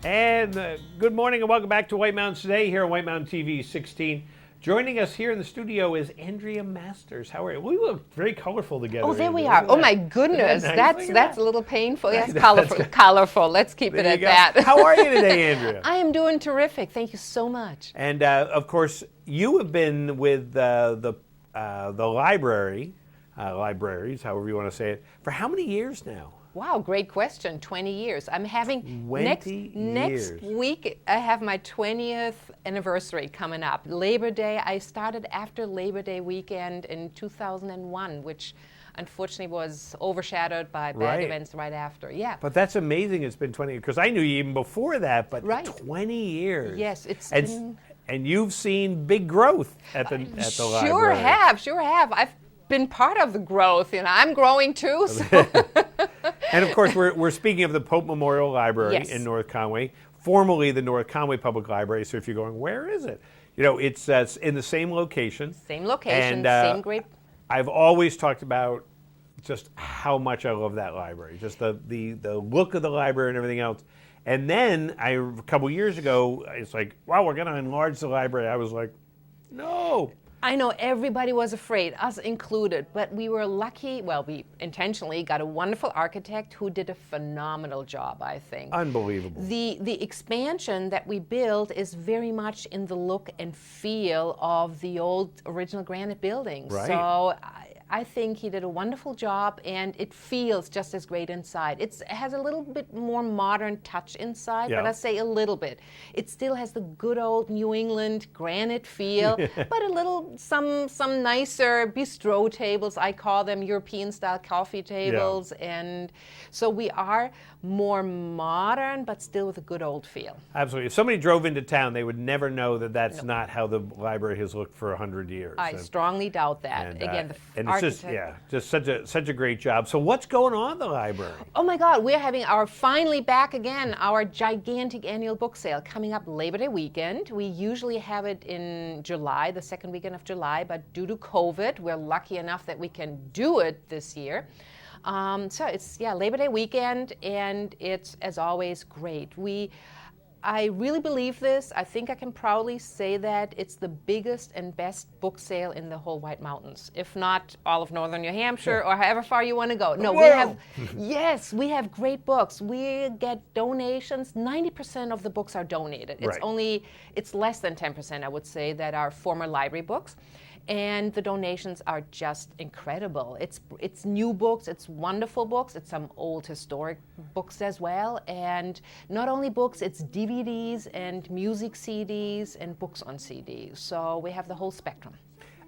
And good morning and welcome back to White Mountains Today here on White Mountain TV 16. Joining us here in the studio is Andrea Masters. How are you? We look very colorful together. Oh, there Andrea. we are. Oh my goodness, Nice? that's a little painful. Yes, colorful. Let's keep it at that. How are you today, Andrea? I am doing terrific. Thank you so much. And of course, you have been with the library, libraries, however you want to say it, for how many years now? Wow, great question. 20 years. I'm having 20 next week. I have my 20th anniversary coming up. Labor Day. I started after Labor Day weekend in 2001, which unfortunately was overshadowed by bad events right after. Yeah. But that's amazing. It's been 20 years because I knew you even before that. But 20 years. Yes, it's and you've seen big growth at the library. Sure have. I've been part of the growth. I'm growing too. So. And of course, we're speaking of the Pope Memorial Library in North Conway, formerly the North Conway Public Library. So if you're going, where is it? It's in the same location. Same location, same great. I've always talked about just how much I love that library, just the look of the library and everything else. And then a couple years ago, it's like, wow, we're going to enlarge the library. I was like, no. I know everybody was afraid, us included, but we were lucky. Well, we intentionally got a wonderful architect who did a phenomenal job, I think. Unbelievable. The expansion that we built is very much in the look and feel of the old original granite buildings. Right. So I think he did a wonderful job, and it feels just as great inside. It has a little bit more modern touch inside, but I say a little bit. It still has the good old New England granite feel, but a little some nicer bistro tables. I call them European-style coffee tables, and so we are more modern, but still with a good old feel. Absolutely. If somebody drove into town, they would never know that that's not how the library has looked for 100 years. I strongly doubt that. Again, just such a great job. So what's going on in the library? Oh my God, we're having finally back again, our gigantic annual book sale coming up Labor Day weekend. We usually have it in July, the second weekend of July, but due to COVID, we're lucky enough that we can do it this year. So it's Labor Day weekend, and it's, as always, great. I really believe this. I think I can proudly say that it's the biggest and best book sale in the whole White Mountains, if not all of northern New Hampshire or however far you want to go. No, we have great books. We get donations. 90% of the books are donated. It's less than 10%, I would say, that are former library books. And the donations are just incredible. It's new books, it's wonderful books, it's some old historic books as well. And not only books, it's DVDs and music CDs and books on CDs. So we have the whole spectrum.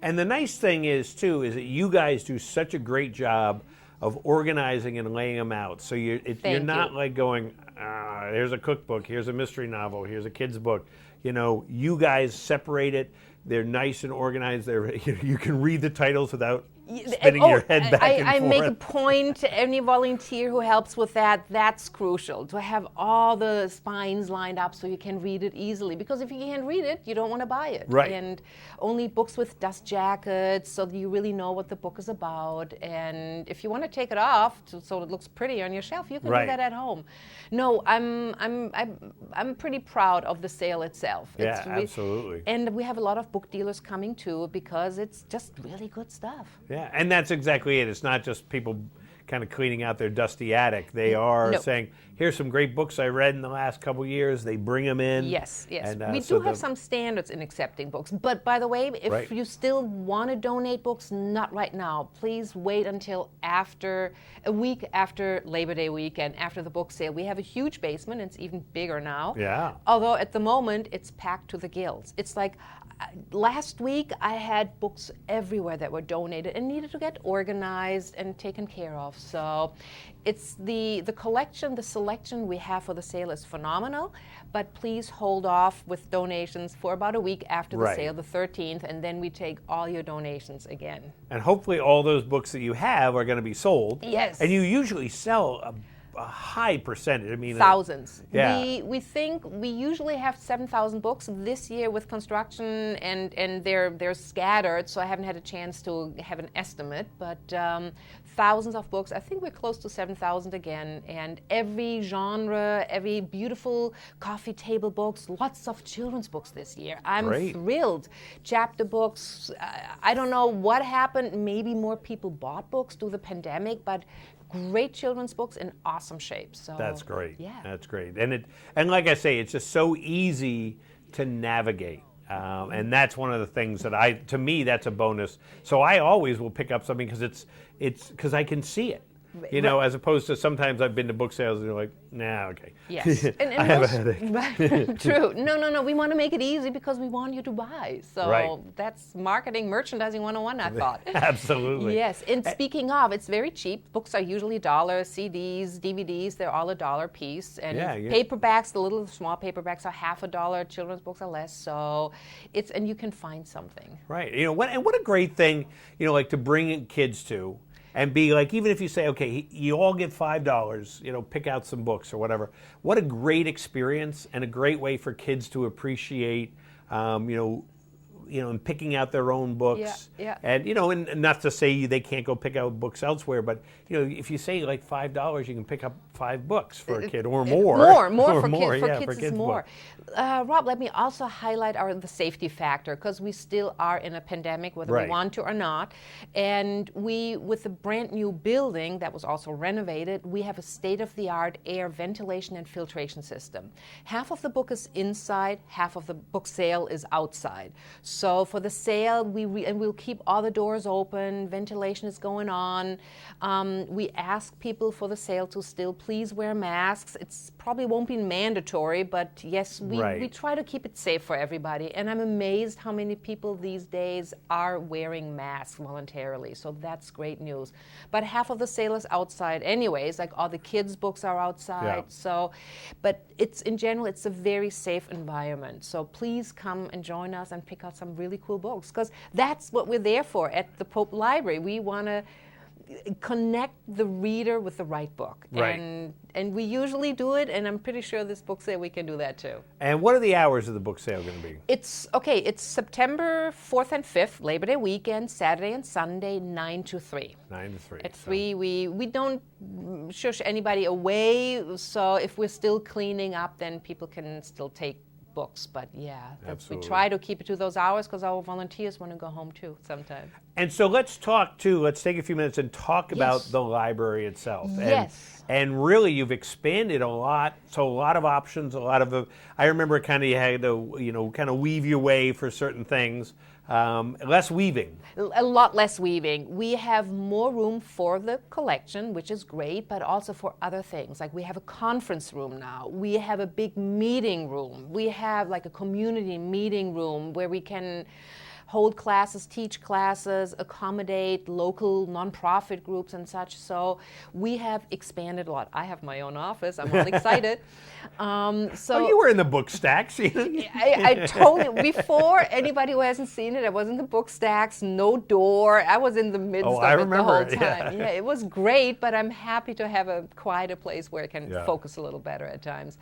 And the nice thing is, too, is that you guys do such a great job of organizing and laying them out. So you're not like going, here's a cookbook, here's a mystery novel, here's a kid's book. You guys separate it. They're nice and organized. You can read the titles without spinning your head back and forth. I make a point to any volunteer who helps with that. That's crucial, to have all the spines lined up so you can read it easily. Because if you can't read it, you don't want to buy it. Right. And only books with dust jackets so that you really know what the book is about. And if you want to take it off so it looks pretty on your shelf, you can do that at home. No, I'm pretty proud of the sale itself. Yeah, absolutely. And we have a lot of book dealers coming too because it's just really good stuff. Yeah, and that's exactly it. It's not just people kind of cleaning out their dusty attic. They are saying, here's some great books I read in the last couple years. They bring them in. Yes. And, we do have some standards in accepting books. But by the way, if you still want to donate books, not right now. Please wait until a week after Labor Day weekend, after the book sale. We have a huge basement. It's even bigger now. Yeah. Although at the moment, it's packed to the gills. It's like last week, I had books everywhere that were donated and needed to get organized and taken care of. So it's the collection, the selection we have for the sale is phenomenal, but please hold off with donations for about a week after the sale, the 13th, and then we take all your donations again. And hopefully all those books that you have are going to be sold. Yes. And you usually sell a high percentage. I mean, thousands. Yeah. We think we usually have 7,000 books this year with construction, and they're scattered, so I haven't had a chance to have an estimate. But thousands of books. I think we're close to 7,000 again, and every genre, every beautiful coffee table books, lots of children's books this year. I'm thrilled. Chapter books, I don't know what happened. Maybe more people bought books through the pandemic, but great children's books in awesome shape. So that's great. Yeah, that's great. And like I say, it's just so easy to navigate. And that's one of the things that to me, that's a bonus. So I always will pick up something because because I can see it. You know, as opposed to sometimes I've been to book sales and you're like, nah, okay. Yes. And I have a headache. True. No. We want to make it easy because we want you to buy. So that's marketing, merchandising 101, I thought. Absolutely. Yes. And speaking of, it's very cheap. Books are usually $1. CDs, DVDs, they're all $1 a piece. And paperbacks, the little small paperbacks are half $1. Children's books are less. So and you can find something. Right. You know, what a great thing, you know, like to bring in kids to. And be like, even if you say, okay, you all get $5, you know, pick out some books or whatever. What a great experience and a great way for kids to appreciate, and picking out their own books. Yeah. And, you know, and not to say they can't go pick out books elsewhere, but, you know, if you say like $5, you can pick up 5 books for a kid or more. More for kids is more. Rob, let me also highlight the safety factor, because we still are in a pandemic, whether we want to or not. And with a brand new building that was also renovated, we have a state-of-the-art air ventilation and filtration system. Half of the book is inside, half of the book sale is outside. So for the sale, we'll keep all the doors open, ventilation is going on. We ask people for the sale to still please wear masks. It's probably won't be mandatory, but yes, we try to keep it safe for everybody. And I'm amazed how many people these days are wearing masks voluntarily. So that's great news. But half of the sale is outside anyways, like all the kids' books are outside. Yeah. So, but in general, it's a very safe environment. So please come and join us and pick out some really cool books, because that's what we're there for at the Pope Library. We want to connect the reader with the right book. And we usually do it, and I'm pretty sure this book sale we can do that too. And what are the hours of the book sale going to be? It's September 4th and 5th, Labor Day weekend, Saturday and Sunday, 9 to 3. 9 to 3. At 3, we don't shush anybody away, so if we're still cleaning up, then people can still take books. But we try to keep it to those hours because our volunteers want to go home too sometimes. And so let's take a few minutes and talk about the library itself. And really you've expanded a lot, so a lot of options, I remember you had to, kind of weave your way for certain things. Less weaving. A lot less weaving. We have more room for the collection, which is great, but also for other things. Like we have a conference room now. We have a big meeting room. We have like a community meeting room where we can hold classes, teach classes, accommodate local nonprofit groups and such. So we have expanded a lot. I have my own office. I'm all excited. You were in the book stacks. I totally, before anybody who hasn't seen it, I was in the book stacks, no door. I was in the midst of it the whole time. Yeah, it was great, but I'm happy to have a quieter place where I can focus a little better at times.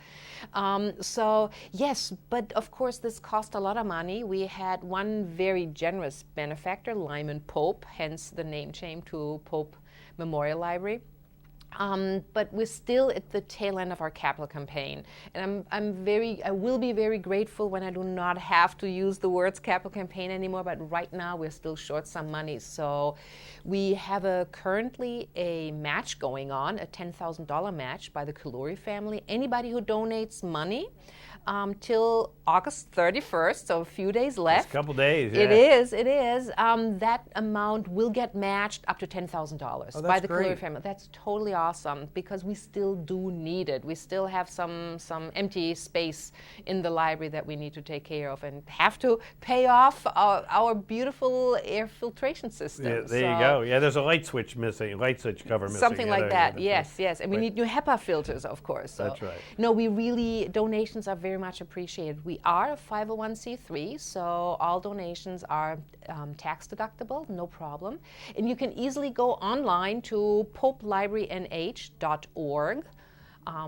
Yes, but of course this cost a lot of money. We had one very generous benefactor, Lyman Pope, hence the name change to Pope Memorial Library. But we're still at the tail end of our capital campaign, and I will be very grateful when I do not have to use the words capital campaign anymore. But right now we're still short some money, so we have currently a match going on, a $10,000 match by the Kaluri family. Anybody who donates money till August 31st, so a few days left. Just a couple days, yeah. It is. That amount will get matched up to $10,000 by the Kaluri family. That's totally awesome, because we still do need it. We still have some empty space in the library that we need to take care of and have to pay off our beautiful air filtration system. Yeah, there you go. Yeah, there's a light switch cover missing. Something like that, yes. And we need new HEPA filters, of course. So. That's right. No, donations are very much appreciated. We are a 501c3, so all donations are tax deductible, no problem. And you can easily go online to popelibrarynh.org.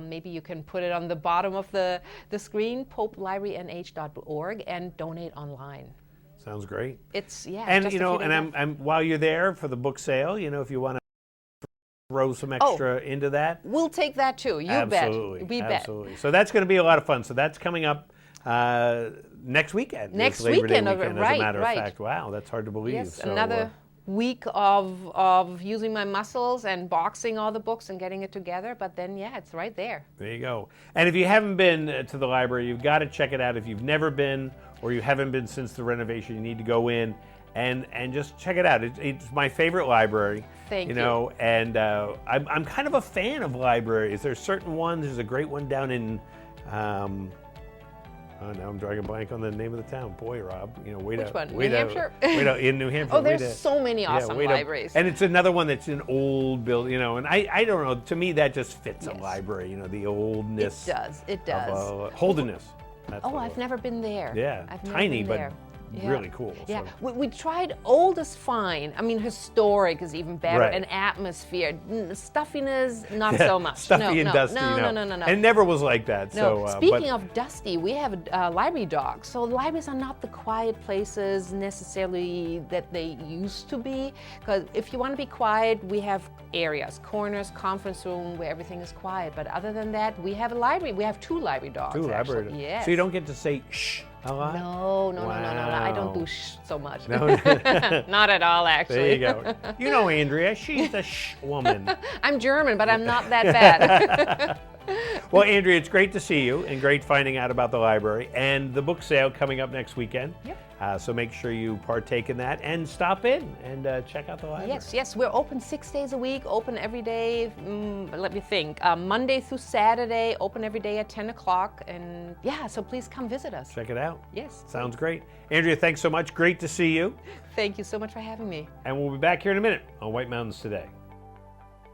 Maybe you can put it on the bottom of the screen, popelibrarynh.org, and donate online. Sounds great. It's and I'm while you're there for the book sale, if you want to throw some extra into that? We'll take that too. You Absolutely. bet. We Absolutely. bet. So that's going to be a lot of fun. So that's coming up next weekend. Next It's Labor Day weekend, weekend, right, as a matter right. of fact. Wow, that's hard to believe. Yes, So, another week of using my muscles and boxing all the books and getting it together. But then, yeah, it's right there. There you go. And if you haven't been to the library, you've got to check it out. If you've never been or you haven't been since the renovation, you need to go in and just check it out. It's my favorite library. Thank you. You know, and I'm kind of a fan of libraries. There's certain ones. There's a great one down in. Oh, now I'm drawing a blank on the name of the town. Boy, Rob, you know, Which one? New Hampshire? In New Hampshire. Oh, there's so many awesome libraries. And it's another one that's an old building, you know, and I don't know, to me that just fits Yes. a library, you know, the oldness. It does. Holdenness. That's Oh, what it I've was. never been there. Yeah, I've never tiny, been but there. Yeah. really cool. Yeah, So. we tried old is fine. I mean, historic is even better. Right. And atmosphere, stuffiness, not so much. Stuffy and dusty, no, you know. no. And it never was like that. No, So, speaking of dusty, we have a library dog. So libraries are not the quiet places necessarily that they used to be. Because if you want to be quiet, we have areas, corners, conference room, where everything is quiet. But other than that, we have a library. We have 2 library dogs. two actually. library. Yes. So you don't get to say shh a lot? No. I don't Wow. do shh so much. No. Not at all, actually. There you go. You know Andrea, she's the shh woman. I'm German, but I'm not that bad. Well, Andrea, it's great to see you and great finding out about the library and the book sale coming up next weekend. Yep. So make sure you partake in that and stop in and check out the library. Yes, we're open 6 days a week, open every day, let me think, Monday through Saturday, open every day at 10 o'clock. And yeah, so please come visit us. Check it out. Yes. Sounds great. Andrea, thanks so much. Great to see you. Thank you so much for having me. And we'll be back here in a minute on White Mountains Today.